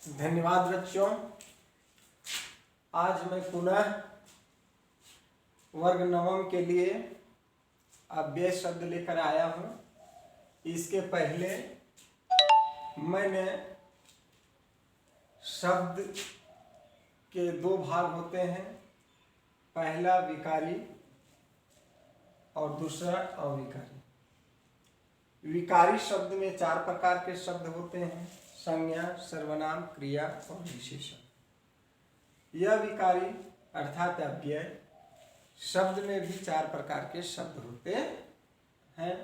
धन्यवाद बच्चों। आज मैं पुनः वर्ग नवम के लिए अव्यय शब्द लेकर आया हूँ। इसके पहले मैंने शब्द के दो भाग होते हैं, पहला विकारी और दूसरा अविकारी। विकारी शब्द में चार प्रकार के शब्द होते हैं, संज्ञा, सर्वनाम, क्रिया और विशेषण। यह विकारी अर्थात अव्यय शब्द में भी चार प्रकार के शब्द होते हैं।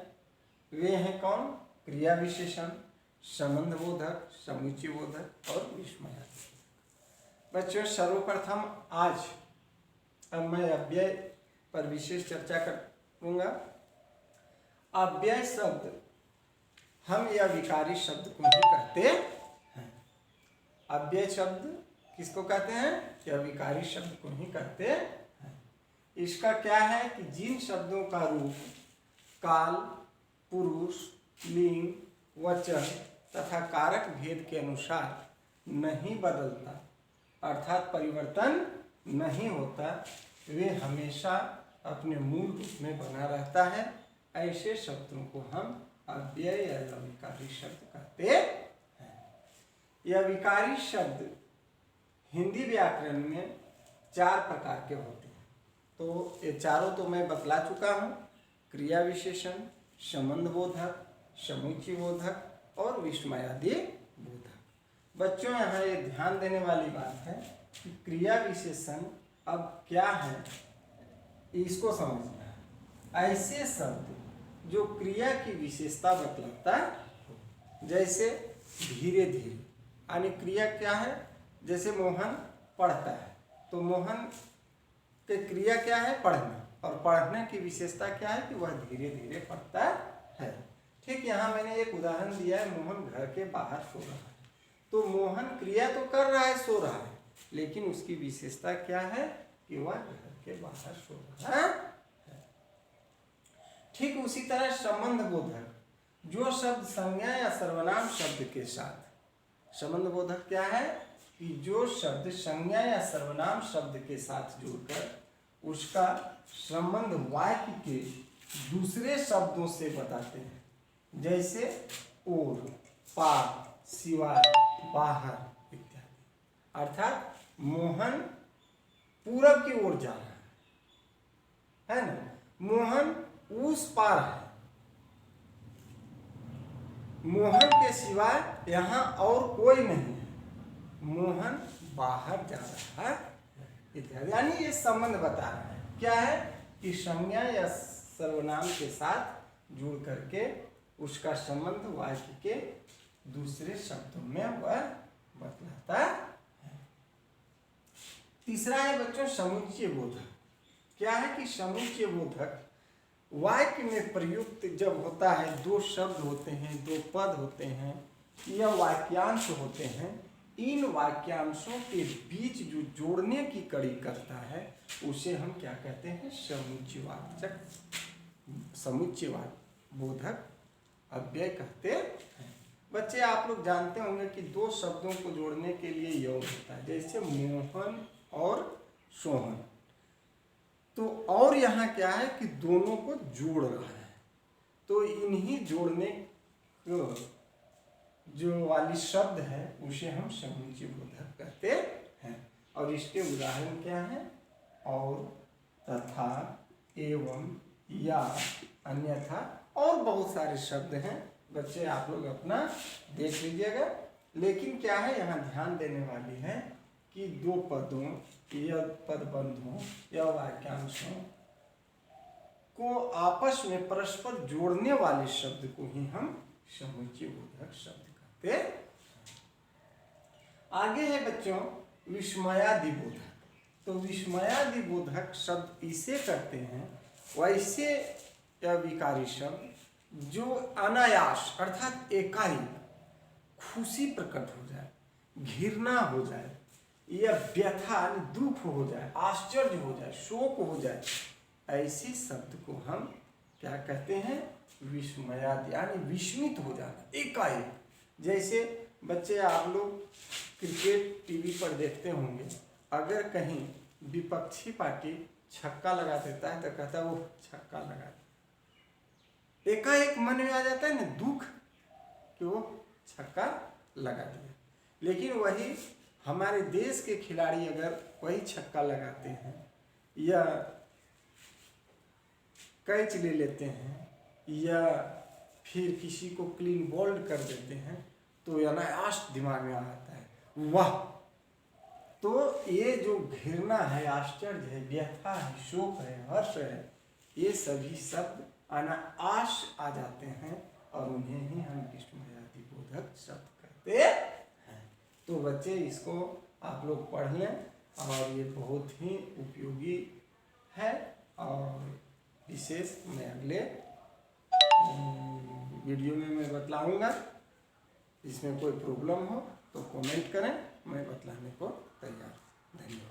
वे हैं कौन? क्रिया विशेषण, संबंध बोधक, समुच्चय बोधक और विस्मयादिबोधक। बच्चों, सर्वप्रथम आज अब मैं अव्यय पर विशेष चर्चा करूंगा। अव्यय शब्द हम या विकारी शब्द को ही कहते हैं। अव्यय शब्द किसको कहते हैं? या विकारी शब्द को ही कहते हैं। इसका क्या है कि जिन शब्दों का रूप काल, पुरुष, लिंग, वचन तथा कारक भेद के अनुसार नहीं बदलता अर्थात परिवर्तन नहीं होता, वे हमेशा अपने मूल रूप में बना रहता है, ऐसे शब्दों को हम अव्यय या विकारी शब्द कहते हैं। यह विकारी शब्द हिंदी व्याकरण में चार प्रकार के होते हैं। तो ये चारों तो मैं बतला चुका हूँ, क्रिया विशेषण, संबंध बोधक, समुच्चय बोधक और विस्मयादि बोधक। बच्चों, यहाँ ये ध्यान देने वाली बात है कि क्रिया विशेषण अब क्या है इसको समझना है। ऐसे शब्द जो क्रिया की विशेषता बतलाता है, जैसे धीरे धीरे, यानी क्रिया क्या है? जैसे मोहन पढ़ता है तो मोहन की क्रिया क्या है? पढ़ना, और पढ़ने की विशेषता क्या है कि वह धीरे धीरे पढ़ता है। ठीक, यहाँ मैंने एक उदाहरण दिया है, मोहन घर के बाहर सो रहा है। तो मोहन क्रिया तो कर रहा है, सो रहा है, लेकिन उसकी विशेषता क्या है कि वह घर के बाहर सो रहा है। ठीक उसी तरह संबंध बोधक, जो शब्द संज्ञा या सर्वनाम शब्द के साथ, संबंध बोधक क्या है कि जो शब्द संज्ञा या सर्वनाम शब्द के साथ जुड़कर उसका संबंध वाक्य के दूसरे शब्दों से बताते हैं, जैसे और, पार, सिवाय, बाहर इत्यादि। अर्थात मोहन पूरब की ओर जा रहा है ना, मोहन उस पार है, मोहन के सिवाय यहाँ और कोई नहीं है, मोहन बाहर जा रहा है इत्यादि। यानी ये संबंध बता रहा है क्या है कि संज्ञा या सर्वनाम के साथ जुड़ करके उसका संबंध वाक्य के दूसरे शब्दों में वह बतलाता है। तीसरा है बच्चों समुच्चय बोधक। क्या है कि समुच्चय बोधक वाक्य में प्रयुक्त जब होता है, दो शब्द होते हैं, दो पद होते हैं या वाक्यांश होते हैं, इन वाक्यांशों के बीच जो जोड़ने की कड़ी करता है उसे हम क्या कहते हैं? समुच्चयवाचक, समुच्चयवाद बोधक अव्यय कहते हैं। बच्चे, आप लोग जानते होंगे कि दो शब्दों को जोड़ने के लिए योग होता है, जैसे मोहन और सोहन। तो और यहाँ क्या है कि दोनों को जोड़ रहा है, तो इन्हीं जोड़ने को जो वाली शब्द है उसे हम समुच्चय बोधक कहते हैं। और इसके उदाहरण क्या है? और, तथा, एवं, या, अन्यथा और बहुत सारे शब्द हैं। बच्चे, आप लोग अपना देख लीजिएगा। लेकिन क्या है, यहाँ ध्यान देने वाली है कि दो पदों या पदबंधों या वाक्यांशों को आपस में परस्पर जोड़ने वाले शब्द को ही हम समुच्चय बोधक शब्द कहते हैं। आगे है बच्चों विस्मयादि बोधक। तो विस्मयादि बोधक शब्द इसे कहते हैं, वैसे या विकारी शब्द जो अनायास अर्थात एकाएक खुशी प्रकट हो जाए, घृणा हो जाए, या व्यथा दुख हो जाए, आश्चर्य हो जाए, शोक हो जाए, ऐसे शब्द को हम क्या कहते हैं? विस्मयादि, यानी विस्मित हो जाना एकाएक। जैसे बच्चे आप लोग क्रिकेट टीवी पर देखते होंगे, अगर कहीं विपक्षी पार्टी छक्का लगा देता है तो कहता है वो छक्का लगा, एकाएक मन में आ जाता है ना दुख कि वो छक्का लगा दिया। लेकिन वही हमारे देश के खिलाड़ी अगर वही छक्का लगाते हैं या कैच ले लेते हैं या फिर किसी को क्लीन बोल्ड कर देते हैं तो अनायास दिमाग में आ आता है वाह। तो ये जो घृणा है, आश्चर्य है, व्यथा है, शोक है, हर्ष है, ये सभी शब्द अनायास आ जाते हैं और उन्हें ही हम विस्मयादि बोधक शब्द कहते हैं। तो बच्चे इसको आप लोग पढ़ लें और ये बहुत ही उपयोगी है। और विशेष मैं अगले वीडियो में मैं बतलाऊंगा। इसमें कोई प्रॉब्लम हो तो कमेंट करें, मैं बतलाने को तैयार। धन्यवाद।